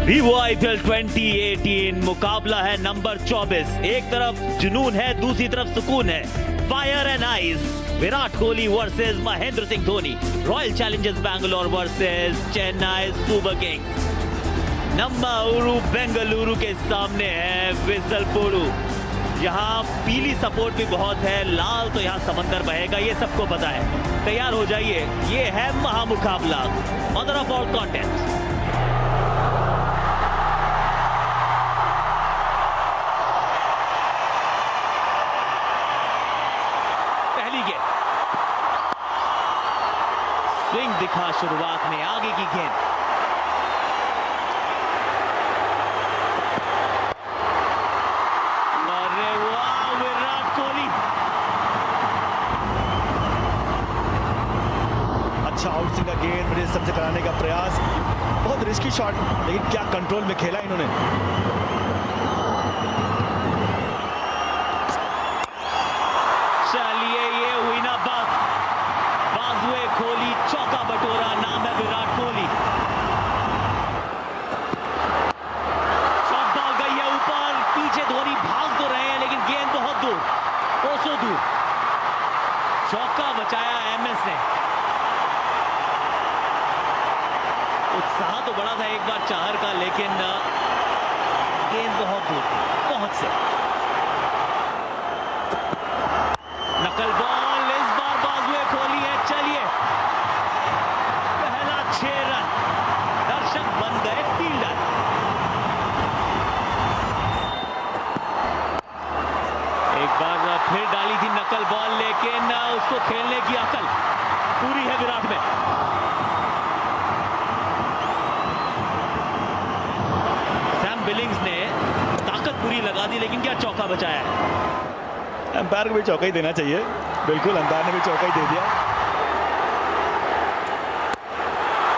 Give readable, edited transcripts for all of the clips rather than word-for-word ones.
Vivo IPL 2018 मुकाबला है number 24। एक तरफ जुनून है, दूसरी तरफ सुकून है। Fire and ice, Virat Kohli versus Mahendra Singh Dhoni. Royal challengers Bangalore versus Chennai super kings. नम्माउरू बेंगलुरु के सामने है विसलपोरू। यहाँ पीली सपोर्ट भी बहुत है, लाल तो यहाँ समंदर बहेगा, ये सबको पता है। तैयार हो जाइए, ये है महामुकाबला। Mother of all contest. पहली गेंद, स्विंग दिखा शुरुआत में, आगे की गेंद। अरे वाह, विराट कोहली। अच्छा आउटस्विंग का गेंद मेरे सबसे कराने का प्रयास, बहुत रिस्की शॉट, लेकिन क्या कंट्रोल में खेला इन्होंने। चलिए, ये हुई ना बात। बाजुए खोली, चौका बटोरा, नाम है विराट कोहली। शॉट बॉल गई है ऊपर, पीछे धोनी भाग तो रहे हैं लेकिन गेंद बहुत दूर, कोसों दूर। चौका बचाया MS ने। उत्साह तो बड़ा था एक बार चाहर का, लेकिन गेंद बहुत दूर, बहुत से। नकल बॉल, इस बार बाजुए खोली है। चलिए, पहला 6 रन, दर्शक बन गए फील्डर। एक बार फिर डाली थी नकल बॉल, लेकिन उसको खेलने की अकल पूरी है विराट में। सैम बिलिंग्स ने ताकत पूरी लगा दी, लेकिन क्या चौका बचाया है। अंपायर को भी चौका ही देना चाहिए। बिल्कुल, अंपायर ने भी चौका ही दे दिया।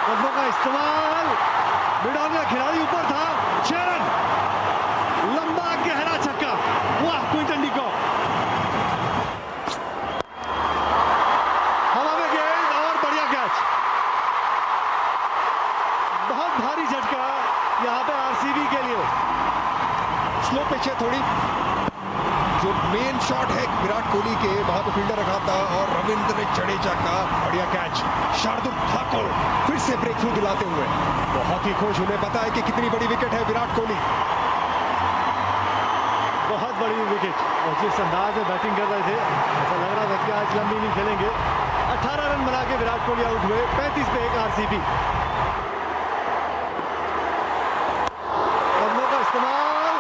कदमों का इस्तेमाल, मिडॉन का खिलाड़ी ऊपर था। 6 रन, लंबा गहरा छक्का। वाह, क्विंटन डी कॉक। हवा में गेंद और बढ़िया कैच। बहुत भारी झटका यहाँ पे RCB के लिए। स्लो पिच है थोड़ी। जो मेन शॉट है विराट कोहली के, वहां पे फील्डर रखा था और रविंद्र जडेजा का बढ़िया कैच। शार्दुल ठाकुर फिर से ब्रेक थ्रू दिलाते हुए बहुत ही खुश। उन्हें पता है कि कितनी बड़ी विकेट है विराट कोहली। बहुत बड़ी विकेट, और जिस अंदाज में बैटिंग कर रहे थे ऐसा लग रहा था कि आज लंबी नहीं खेलेंगे। 18 रन बना के विराट कोहली आउट हुए। 35 पे 1 RCB। कदमों का इस्तेमाल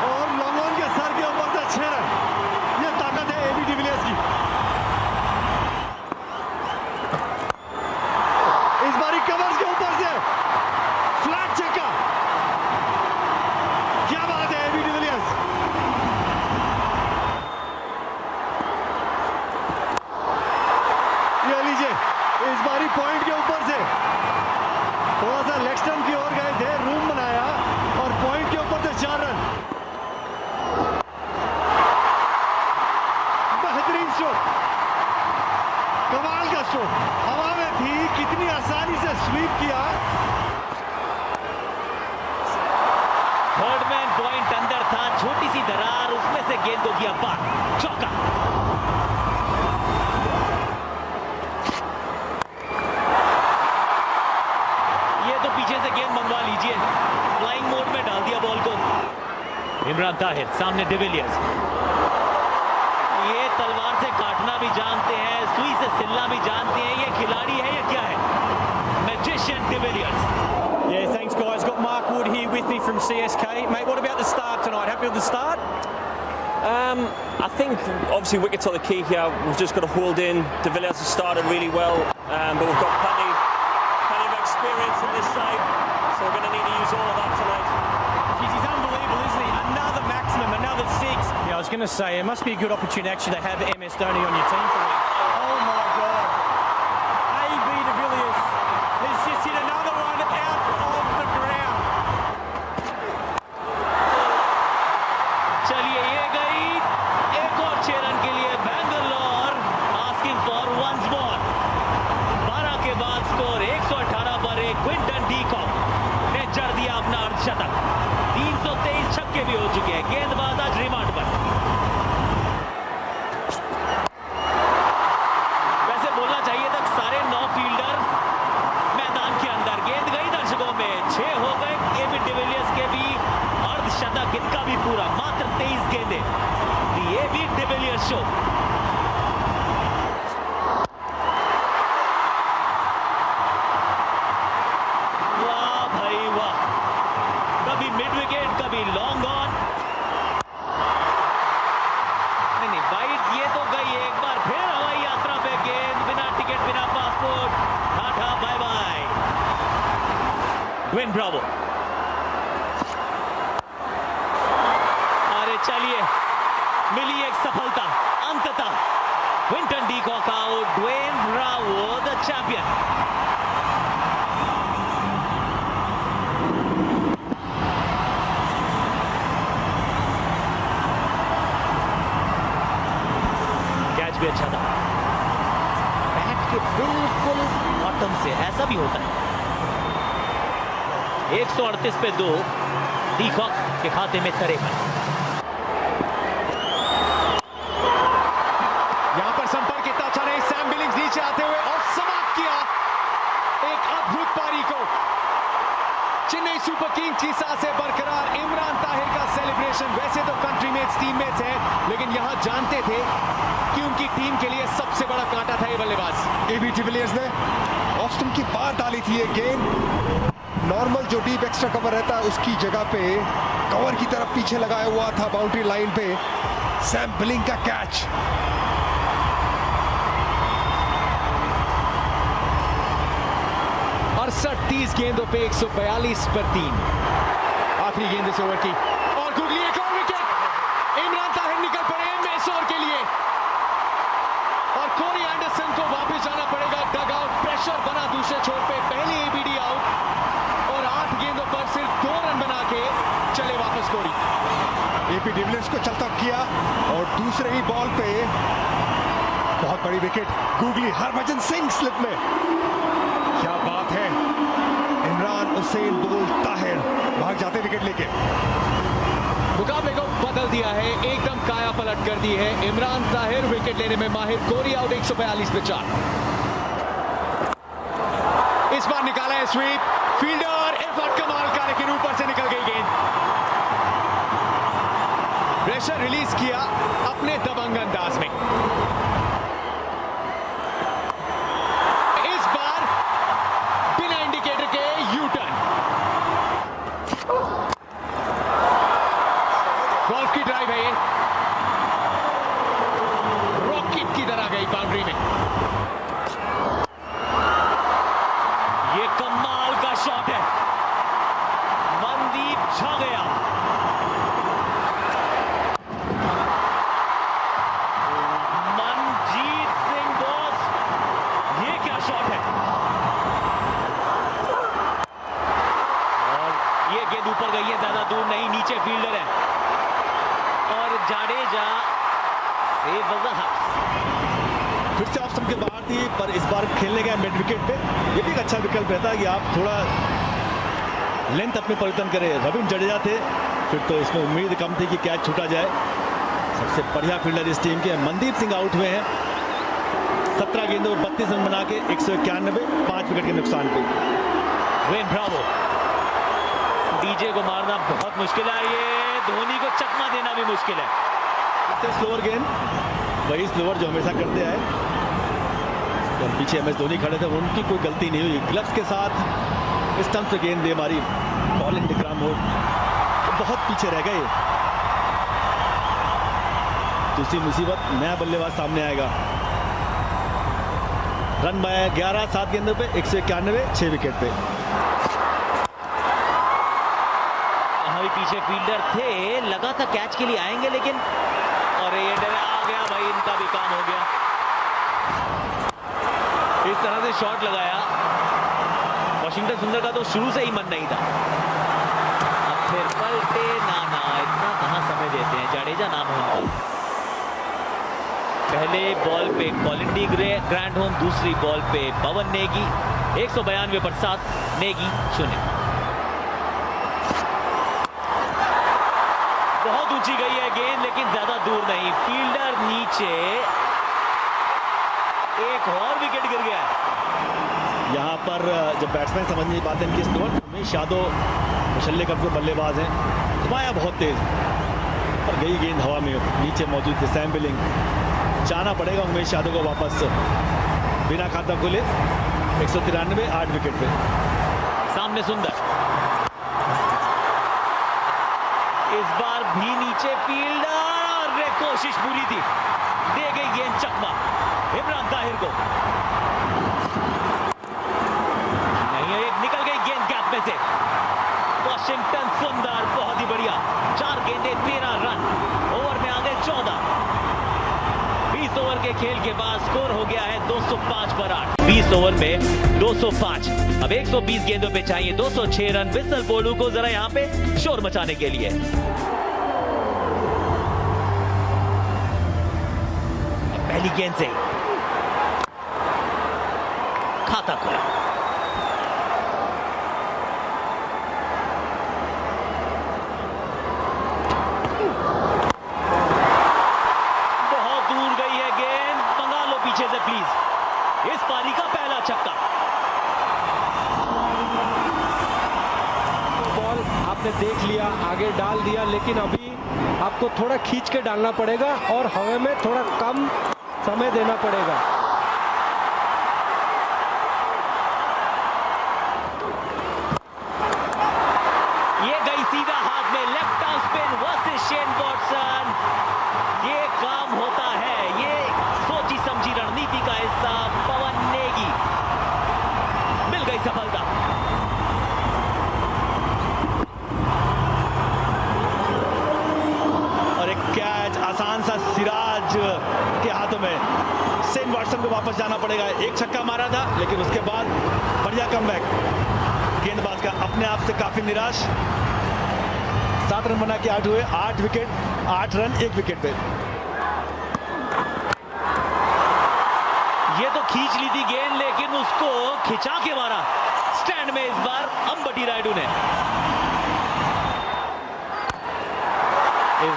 और लॉन्ग ऑन के सर के ऊपर से 6 रन। ये ताकत है AB डिविलियर्स की। इस बारी कवर्स के ऊपर से फ्लैट छक्का। क्या बात है AB डिविलियर्स। ये लीजिए, इस बारी पॉइंट के ऊपर से थोड़ा सा लेग स्टंप की ओर गए थे, रूम बनाया और पॉइंट के ऊपर से 4 रन। बेहतरीन स्ट्रोक, कमाल का स्ट्रोक। हवा में थी, कितनी आसानी से स्वीप किया। थर्ड मैन पॉइंट अंदर था, छोटी सी दरार, उसमें से गेंद को किया पार। चौका। ये तो पीछे से गेंद मंगवा लीजिए, फ्लाइंग मोड में डाल दिया बॉल को। इमरान ताहिर, सामने डिविलियर्स। ये तलवार से काटना भी जानते हैं, सुई से सिलना भी जानते हैं। ये खिलाड़ी है या क्या है? Magician de Villiers. Yeah, thanks guys. Got Mark Wood here with me from CSK. Mate, what about the start tonight? Happy with the start? I think obviously wickets are the key here. We've just got to hold in. De Villiers has started really well, but we've got plenty of experience in this side, so we're going to need to use all of that tonight. He's unbelievable, isn't he? Another maximum, another 6. Yeah, I was going to say, it must be a good opportunity actually to have MS Dhoni on your team for me. Oh my God. AB de Villiers has just hit another one out of the ground. चलिए, ये गई एक और 6 run के लिए Bangalore asking for once more. 12 के बाद score 118 पर एक क्विंटन डी कॉक ने ड्वेन ब्रावो, अरे चलिए मिली एक सफलता अंततः। Quinton de Kock out, Dwayne Bravo the champion. Catch भी अच्छा था, बैट के बिल्कुल बॉटम से, ऐसा भी होता है। 138 पे 2 डी कॉक के खाते में तरेपन। यहां पर संपर्क इतना अच्छा नहीं, सैम बिलिंग्स नीचे आते हुए और समाप्त किया एक अद्भुत पारी को। चेन्नई सुपर किंग्स की सांसें बरकरार। इमरान ताहिर का सेलिब्रेशन, वैसे तो कंट्रीमेट्स टीममेट्स हैं, लेकिन यहां जानते थे कि उनकी टीम के लिए सबसे बड़ा कांटा था ये बल्लेबाज। एबी डिविलियर्स ने ऑफ स्टंप की बात डाली थी। ये गेंद नॉर्मल जो डीप एक्स्ट्रा कवर रहता है उसकी जगह पे कवर की तरफ पीछे लगाया हुआ था बाउंड्री लाइन पे। सैम बिलिंग का कैच। 30 गेंदों पे 142 पर 3। आखिरी गेंद इस ओवर की और गुगली एक और विकेट। इमरान ताहिर निकल पड़े इस ओवर के लिए और कोरी एंडरसन को वापस जाना पड़ेगा डग आउट। प्रेशर बना दूसरे छोर पे, पहले एबीडी आउट और 8 गेंदों पर सिर्फ 2 रन बना के चले वापस कोरी। एबी डिविलियर्स को चलता किया और दूसरे ही बॉल पे बहुत बड़ी wicket. Googly, Harbhajan Singh slip में, क्या बात है। इमरान हुसैन बोल ताहिर भाग जाते विकेट लेके। मुकाबले को बदल दिया है, एकदम काया पलट कर दी है। इमरान ताहिर विकेट लेने में माहिर, कोरी आउट 142 पे 4। इस बार निकाला है स्वीप, फील्डर एफर्ट कमाल का, लेकिन ऊपर से निकल गई गेंद। प्रेशर रिलीज किया अपने दबंग अंदाज में। इस बार बिना इंडिकेटर के यू टर्न। गोल्फ की ड्राइव है ये, रॉकेट की तरह गई बाउंड्री में। ये कमाल का शॉट है, मनदीप छा गया। मनजीत सिंह बॉस, ये क्या शॉट है। और ये गेंद ऊपर गई है, ज्यादा दूर नहीं, नीचे फील्डर है और जाडेजा से वजाहत। फिर से ऑफ स्टंप के बाहर थी, पर इस बार खेलने गया मिड विकेट पे। ये भी एक अच्छा विकल्प रहता है कि आप थोड़ा लेंथ अपने परिवर्तन करें। रविंद्र जडेजा थे, फिर तो इसमें उम्मीद कम थी कि कैच छूटा जाए। सबसे बढ़िया फील्डर इस टीम के मनदीप सिंह आउट हुए हैं 17 गेंदों पर 32 रन बना के 191, 5 विकेट के नुकसान पे। ड्वेन ब्रावो, डीजे को मारना बहुत मुश्किल है, ये धोनी को चकमा देना भी मुश्किल है। स्लोअर गेंद, वही स्लोअर जो हमेशा करते आए। जब पीछे MS धोनी खड़े थे, उनकी कोई गलती नहीं हुई। ग्लव्स के साथ स्टंप से गेंद दे मारी, कॉलिन डिग्राम हो बहुत पीछे रह गए। दूसरी मुसीबत, नया बल्लेबाज सामने आएगा। रन बनाया 11, 7 गेंदों पे 191, 6 विकेट पे। यहाँ भी पीछे फील्डर थे, लगा था कैच के लिए आएंगे, लेकिन और ये आ गया भाई, इनका भी काम हो गया। इस तरह से शॉट लगाया, वॉशिंगटन सुंदर का तो शुरू से ही मन नहीं था। अब फिर पलटे ना, इतना कहां समय देते हैं। जाडेजा नाम है उनका। पहले बॉल पे कॉलिन डी ग्रैंड होम, दूसरी बॉल पे पवन नेगी। 192 पर 7, नेगी 0। बहुत ऊंची गई है गेंद, लेकिन ज्यादा दूर नहीं, फील्डर नीचे, एक और विकेट गिर गया है। यहाँ पर जब बैट्समैन समझ नहीं पाते इनकी स्कोर, उमेश यादव मुशल्ले कप के बल्लेबाज हैं, घुमाया बहुत तेज, पर गई गेंद हवा में। नीचे मौजूद थे सैम बिलिंग, जाना पड़ेगा उमेश यादव को वापस बिना खाता खुले। 193, 8 विकेट पे। सामने सुंदर, इस बार भी नीचे फील्डर, कोशिश पूरी थी, दे गई गेंद चकमा इमरान ताहिर को। नहीं, एक निकल गई गेंद गैप में से। वॉशिंगटन सुंदर, बहुत ही बढ़िया। 4 गेंदे 13 रन, ओवर में आ गए 14। 20 ओवर के खेल के बाद स्कोर हो गया है 205 पर 8। 20 ओवर में 205, अब 120 गेंदों पे चाहिए 206 रन। विसल पोलू को जरा यहाँ पे शोर मचाने के लिए। पहली गेंद से खाता खुला। बहुत दूर गई है गेंद, मंगा लो पीछे से प्लीज। इस पारी का पहला छक्का। बॉल आपने देख लिया, आगे डाल दिया, लेकिन अभी आपको थोड़ा खींच के डालना पड़ेगा और हवा में थोड़ा कम समय देना पड़ेगा। ये गई सीधा हाथ में, left arm spin versus Shane Watson. ये काम होता है, ये सोची समझी रणनीति का हिस्सा। पवन नेगी, मिल गई सफलता। और एक कैच आसान सा सिराज के हाथों में। शेन वॉटसन को वापस जाना पड़ेगा। एक छक्का मारा था, लेकिन उसके बाद बढ़िया कमबैक। गेंदबाज का अपने आप से काफी निराश। 7 रन बना के आउट हुए। 8 विकेट, 8 रन 1 विकेट पे। ये तो खींच ली थी गेंद, लेकिन उसको खिंचा के मारा स्टैंड में इस बार अंबटी रायडू ने। इस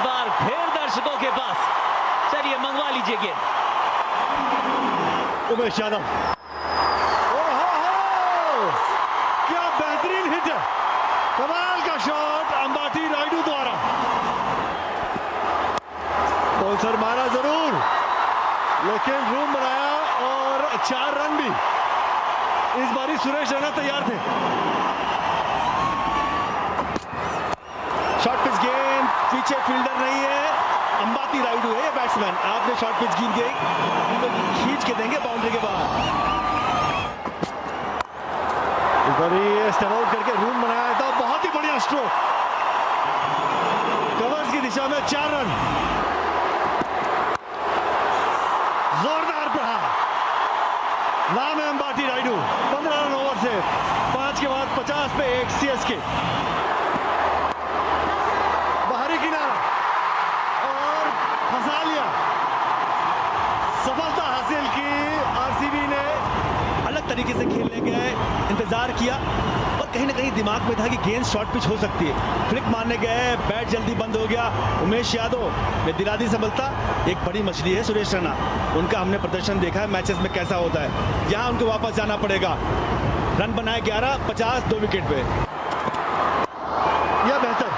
बार फिर दर्शकों के पास। चलिए मंगवा लीजिए गेंद। उमेश यादव, क्या बेहतरीन हिट है, कमाल का शॉट अंबाटी रायडू द्वारा। बॉलर मारा जरूर, लेकिन रूम बनाया और 4 रन भी। इस बारी सुरेश रैना तैयार थे। शॉर्ट पिच गेंद, पीछे फील्डर नहीं है, अंबाती रायडू है ये बैट्समैन। आपने शॉर्ट पिच गेंद गई, खींच के देंगे बाउंड्री के बाहर। इस बारी स्टेप आउट करके रूम बनाया था, बहुत ही बढ़िया स्ट्रोक। कवर्स की दिशा में 4 रन। जोरदार प्रहार, नाम है अंबाती रायडू। 15 रन ओवर से 5 के बाद 50 पे 1 सीएसके। बाहरी किनारा और फंसा लिया। सफलता हासिल की आरसीबी ने। अलग तरीके से खेलने गए, इंतजार किया, और कहीं ना कहीं दिमाग में था कि गेंद शॉर्ट पिच हो सकती है। फ्लिक मारने गए, बैट जल्दी बंद हो गया। उमेश यादव ने दिला दी सफलता। एक बड़ी मछली है सुरेश रैना, उनका हमने प्रदर्शन देखा है मैचेस में कैसा होता है। यहाँ उनको वापस जाना पड़ेगा। रन बनाए 11, 50, 2 विकेट पे। यह बेहतर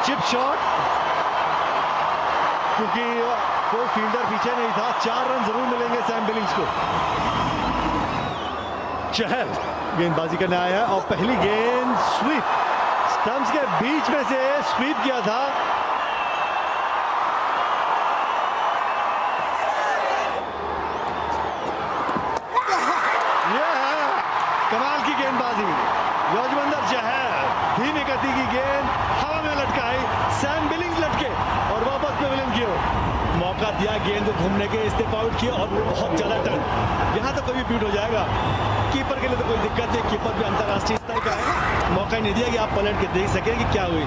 चिप शॉट, क्योंकि कोई फील्डर पीछे नहीं था। 4 रन जरूर मिलेंगे सैम बिलिंग्स को। चहल गेंदबाजी करने आया है और पहली गेंद स्वीप, स्टंप्स के बीच में से स्वीप किया था। यह है कमाल की गेंदबाजी। युजवेंद्र चहल धीमी गति की गेंद हवा में लटकाई, सैम बिलिंग्स लटके और वापस पेविलियन की ओर। मौका दिया गेंद को घूमने के, स्टेप आउट किया और बहुत ज्यादा टर्न। यहां तो कभी बीट हो जाएगा। कीपर के लिए तो कोई दिक्कत नहीं, कीपर भी अंतरराष्ट्रीय स्तर का है। मौका ही नहीं दिया कि आप पलट के देख सकें कि क्या हुई।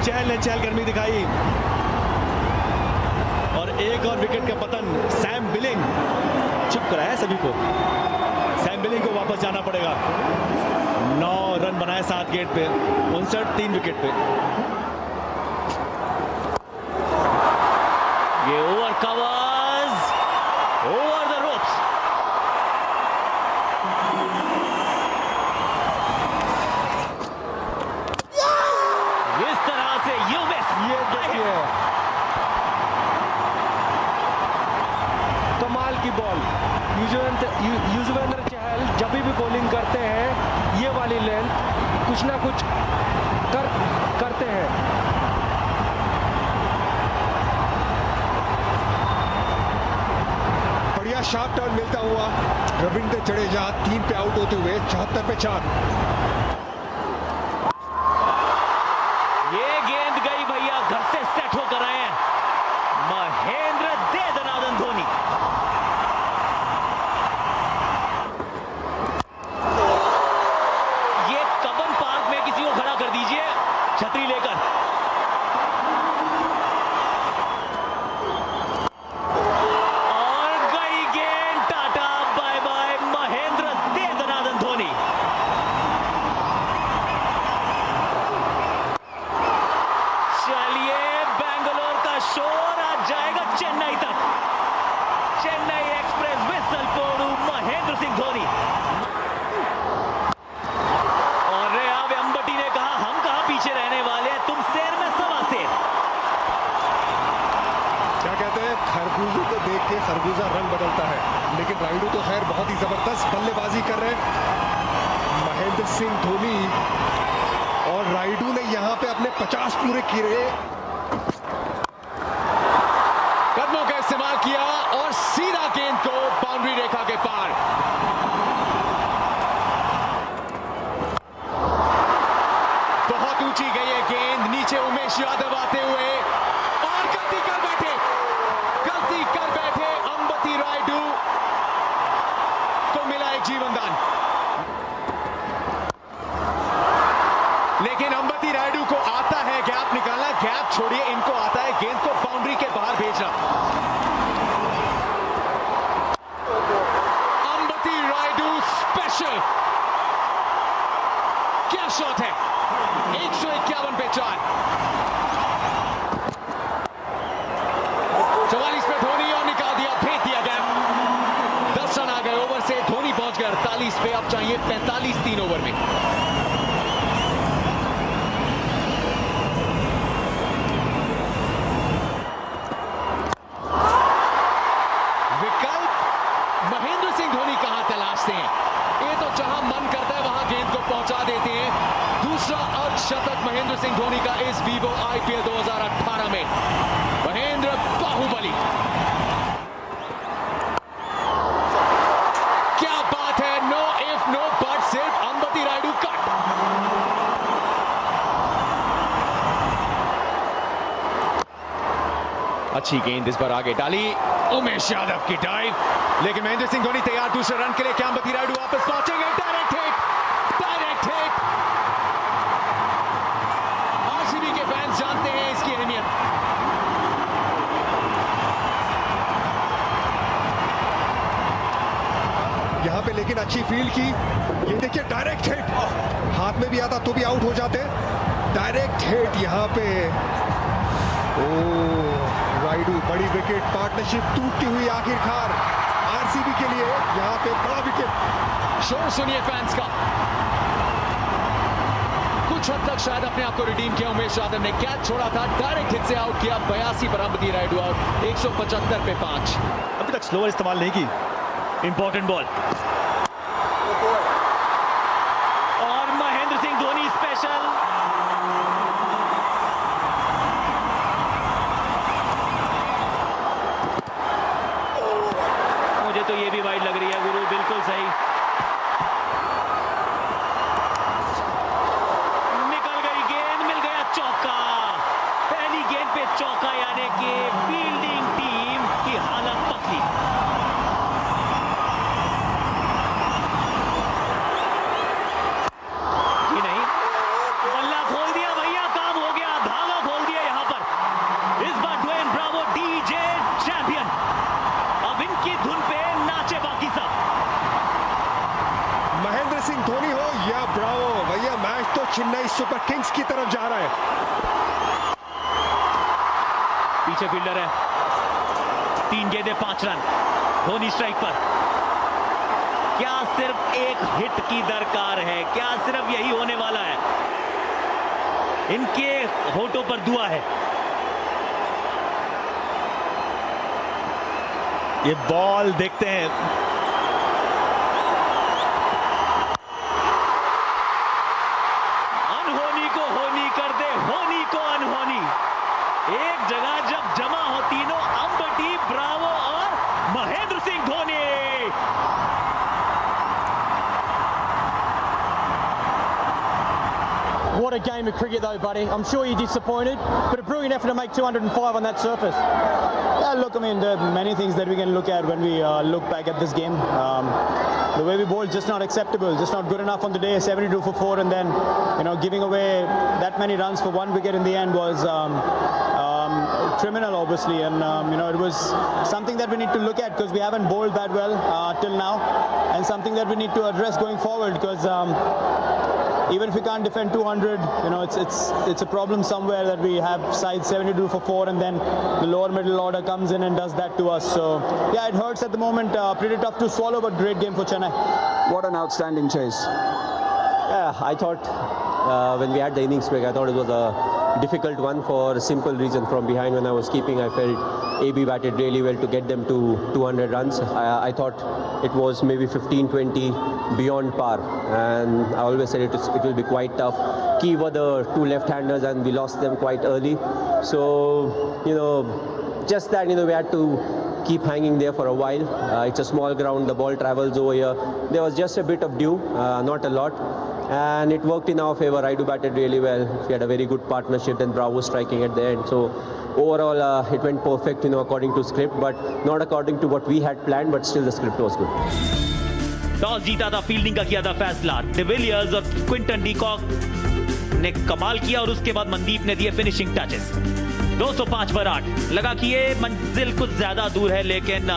चहल ने चहलकर्मी दिखाई और एक और विकेट का पतन। सैम बिलिंग चुप कराया सभी को। सैम बिलिंग को वापस जाना पड़ेगा। 9 रन बनाए 7 गेट पे, 59 3 विकेट पे। ये over covers over the ropes. इस तरह से यू मिस। ये देखिए कमाल की बॉल। युजवेंद्र चहल जब भी बॉलिंग करते हैं ये वाली लेंथ कुछ ना कुछ करते हैं। बढ़िया शार्प टर्न मिलता हुआ रविंद्र जडेजा 3 पे आउट होते हुए 74 पे 4। ये गेंद गई भैया, घर से सेट होकर आए हैं महेंद्र दे दनादन धोनी। ये कबन पार्क में किसी को खड़ा कर दीजिए छतरी लेकर। चेन्नई तक, चेन्नई एक्सप्रेस विसल पोड़ू महेंद्र सिंह धोनी। और अब अंबटी ने कहा हम कहां पीछे रहने वाले हैं, तुम शेर में सवा शेर। क्या कहते हैं, खरबूजे को देख के खरबूजा रंग बदलता है, लेकिन रायडू तो खैर बहुत ही जबरदस्त बल्लेबाजी कर रहे हैं महेंद्र सिंह धोनी। और रायडू ने यहां पे अपने 50 पूरे किए, कदमों का इस्तेमाल किया और सीधा गेंद को बाउंड्री रेखा के पार। बहुत ऊंची गई है गेंद, नीचे उमेश यादव आते हुए और गलती कर बैठे अंबती रायडू को मिला एक जीवनदान। लेकिन अंबती रायडू को आता है गैप निकालना, गैप छोड़िए, इनको आता है गेंद को बाउंड्री के बाहर भेजना। अंबती रायडू स्पेशल, क्या शॉट है, 151 पे 4। 44 पे धोनी और निकाल दिया, फेंक दिया गैप। 10 रन आ गए ओवर से, धोनी पहुंच गए 48 पे, अब चाहिए 45 3 ओवर में। महेंद्र सिंह धोनी कहां तलाशते हैं, ये तो जहां मन करता है वहां गेंद को पहुंचा देते हैं। दूसरा अर्धशतक महेंद्र सिंह धोनी का इस वीवो आईपीएल 2018 में। महेंद्र बाहुबली, क्या बात है, नो इफ नो बट, सिर्फ अंबती रायडू कट। अच्छी गेंद इस बार आगे डाली, उमेश यादव की डाइव, लेकिन महेंद्र सिंह धोनी तैयार दूसरे रन के लिए। क्या अंबती रायडू वापस पहुंचेंगे, डायरेक्ट हिट। आरसीबी के फैंस जानते हैं इसकी अहमियत। यहां पे लेकिन अच्छी फील्ड की, ये देखिए डायरेक्ट हिट, हाथ में भी आता तो भी आउट हो जाते। डायरेक्ट हिट यहां पे, रायडू बड़ी विकेट, पार्टनरशिप टूटती हुई आखिरकार आरसीबी के लिए यहां पे बड़ा विकेट। शोर सुनिए फैंस का। कुछ हद तक शायद अपने आप को रिडीम किया उमेश यादव ने, कैच छोड़ा था, डायरेक्ट हिट से आउट किया। 82 पर अंबती रायडू आउट, 175 पे 5। अभी तक स्लोअर इस्तेमाल नहीं की, इंपॉर्टेंट बॉल। और महेंद्र सिंह धोनी स्पेशल, मुझे तो ये भी वाइड लग रही है गुरु, बिल्कुल सही। निकल गई गेंद, मिल गया चौका। पहली गेंद पे चौका, यानी कि फील्डिंग टीम की हालत पतली। जी नहीं, बल्ला खोल दिया भैया, काम हो गया, धागा खोल दिया यहां पर। इस बार ड्वेन ब्रावो डीजे चैंपियन, अब इनकी धुन पे नाचे बाकी सब। महेंद्र सिंह धोनी हो या ब्रावो, भैया मैच तो चेन्नई सुपर किंग्स की तरफ जा रहा है। पीछे फील्डर है, 3 गेंदें 5 रन, धोनी स्ट्राइक पर। क्या सिर्फ एक हिट की दरकार है, क्या सिर्फ यही होने वाला है? इनके होठों पर दुआ है। ये बॉल देखते हैं, अनहोनी को होनी कर दे, होनी को अनहोनी। एक जगह जब जमा हो तीनों, अंबटी, ब्रावो और Mahendra Singh Dhoni, What a game of cricket though, buddy. I'm sure you're disappointed, but a brilliant effort to make 205 on that surface. Yeah, look, I mean, there are many things that we can look at when we look back at this game. The way we bowled, just not acceptable, just not good enough on the day. 72 for 4, and then, giving away that many runs for 1 wicket in the end was criminal, obviously. And it was something that we need to look at, because we haven't bowled that well till now, and something that we need to address going forward, because even if we can't defend 200, it's a problem somewhere that we have sides 72 for 4, and then the lower middle order comes in and does that to us. So yeah, it hurts at the moment. Pretty tough to swallow, but great game for Chennai. What an outstanding chase. Yeah, I thought when we had the innings break, I thought it was a difficult one for a simple reason. From behind when I was keeping, I felt AB batted really well to get them to 200 runs. I thought it was maybe 15-20 beyond par, and I always said it will be quite tough. Key were the 2 left-handers, and we lost them quite early. So, just that, we had to keep hanging there for a while. It's a small ground, the ball travels over here. There was just a bit of dew, not a lot. And it worked in our favour. Raidu batted really well. We had a very good partnership, then Bravo striking at the end. So overall, it went perfect, according to script, but not according to what we had planned, but still the script was good. Toss जीता था, fielding का किया था फैसला. De Villiers और Quinton de Kock ने कमाल किया, और उसके बाद मनदीप ने दिए फिनिशिंग टचेस. 205 पर 8. लगा कि ये मंजिल कुछ ज्यादा दूर है, लेकिन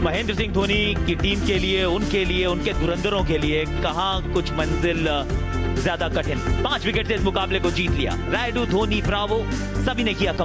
महेंद्र सिंह धोनी की टीम के लिए, उनके धुरंधरों के लिए कहां कुछ मंजिल ज्यादा कठिन. 5 विकेट से इस मुकाबले को जीत लिया. रायडू, धोनी, ब्रावो सभी ने किया कमाल.